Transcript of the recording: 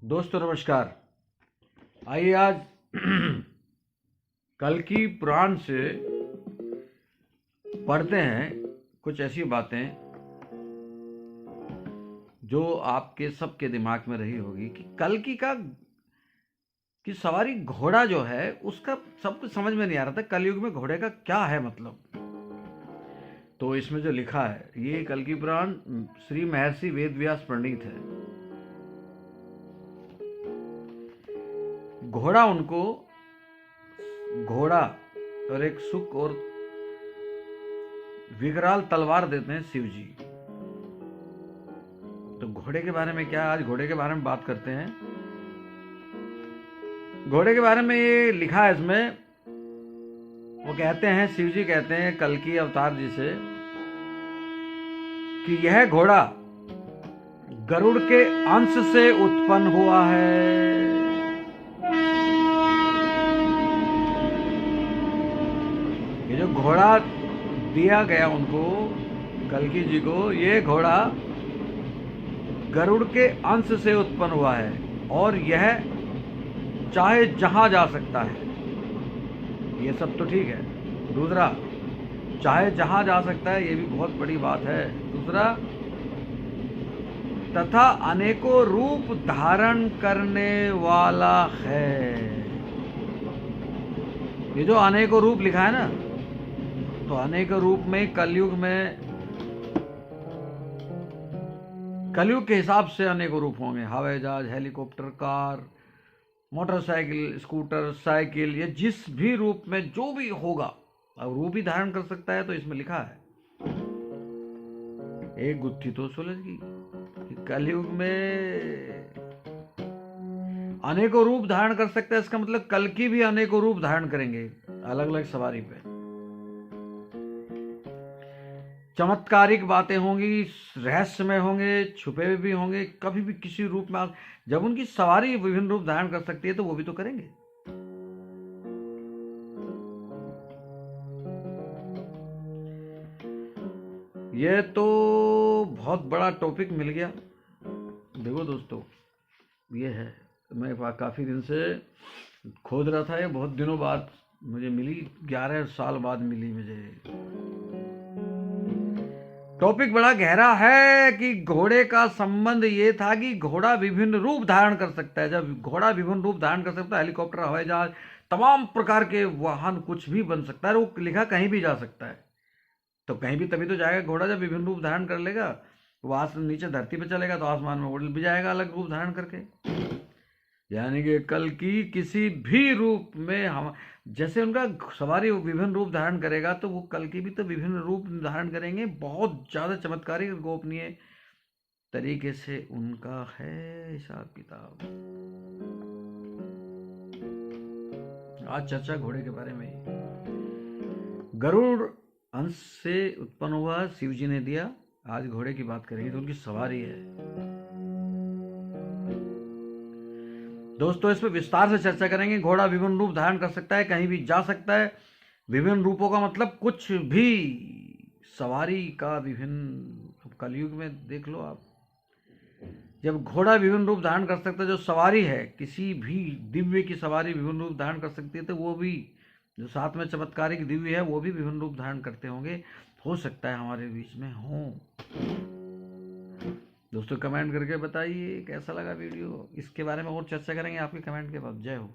दोस्तों नमस्कार। आइए आज कल्कि पुराण से पढ़ते हैं कुछ ऐसी बातें जो आपके सबके दिमाग में रही होगी कि कल्कि की सवारी घोड़ा जो है उसका सब कुछ समझ में नहीं आ रहा था। कलयुग में घोड़े का क्या है मतलब। तो इसमें जो लिखा है ये कल्कि पुराण श्री महर्षि वेदव्यास प्रणीत है। घोड़ा और एक सुख और विकराल तलवार देते हैं शिव जी। तो घोड़े के बारे में क्या, आज घोड़े के बारे में बात करते हैं। घोड़े के बारे में ये लिखा है इसमें, वो कहते हैं, शिव जी कहते हैं कल्कि अवतार जी से कि यह घोड़ा गरुड़ के अंश से उत्पन्न हुआ है। ये जो घोड़ा दिया गया उनको, कल्कि जी को, ये घोड़ा गरुड़ के अंश से उत्पन्न हुआ है और यह चाहे जहां जा सकता है। ये सब तो ठीक है। दूसरा, चाहे जहां जा सकता है, ये भी बहुत बड़ी बात है। दूसरा, तथा अनेकों रूप धारण करने वाला है। ये जो अनेकों रूप लिखा है ना, तो अनेक रूप में कलयुग के हिसाब से अनेकों रूप होंगे। हवाई जहाज, helicopter, car, motorcycle, scooter, cycle, ये जिस भी रूप में जो भी होगा, अब रूप ही धारण कर सकता है। तो इसमें लिखा है, एक गुत्थी तो सुलझ गई। कलयुग में अनेकों रूप धारण कर सकता है, इसका मतलब कल्कि भी अनेकों रूप धारण करेंगे अलग अलग सवारी पे। चमत्कारिक बातें होंगी, रहस्यमय होंगे, छुपे भी होंगे। कभी भी किसी रूप में जब उनकी सवारी विभिन्न रूप धारण कर सकती है तो वो भी तो करेंगे। ये तो बहुत बड़ा टॉपिक मिल गया। देखो दोस्तों, ये है, मैं काफी दिन से खोज रहा था। ये बहुत दिनों बाद मुझे मिली, 11 साल बाद मिली मुझे। टॉपिक बड़ा गहरा है कि घोड़े का संबंध ये था कि घोड़ा विभिन्न रूप धारण कर सकता है। जब घोड़ा विभिन्न रूप धारण कर सकता है, हेलीकॉप्टर, हवाई जहाज, तमाम प्रकार के वाहन, कुछ भी बन सकता है। वो लिखा कहीं भी जा सकता है। तो कहीं भी तभी तो जाएगा घोड़ा जब विभिन्न रूप धारण कर लेगा। वहां से नीचे धरती पे चलेगा तो आसमान में उड़ भी जाएगा अलग रूप धारण करके। यानी कि कल्कि किसी भी रूप में, हम जैसे उनका सवारी विभिन्न रूप धारण करेगा तो वो कल्कि भी तो विभिन्न रूप धारण करेंगे। बहुत ज्यादा चमत्कारी गोपनीय तरीके से उनका है हिसाब किताब। आज चर्चा घोड़े के बारे में ही। गरुड़ अंश से उत्पन्न हुआ, शिव जी ने दिया। आज घोड़े की बात करेंगे तो उनकी सवारी है। दोस्तों, इस पर विस्तार से चर्चा करेंगे। घोड़ा विभिन्न रूप धारण कर सकता है, कहीं भी जा सकता है। विभिन्न रूपों का मतलब कुछ भी, सवारी का विभिन्न। कलयुग में देख लो आप, जब घोड़ा विभिन्न रूप धारण कर सकता है, जो सवारी है किसी भी दिव्य की सवारी विभिन्न रूप धारण कर सकती है, तो वो भी जो साथ में चमत्कारिक दिव्य है वो भी विभिन्न रूप धारण करते होंगे। हो सकता है हमारे बीच में हो। दोस्तों कमेंट करके बताइए कैसा लगा वीडियो। इसके बारे में और चर्चा करेंगे आपके कमेंट के बाद। जय हो।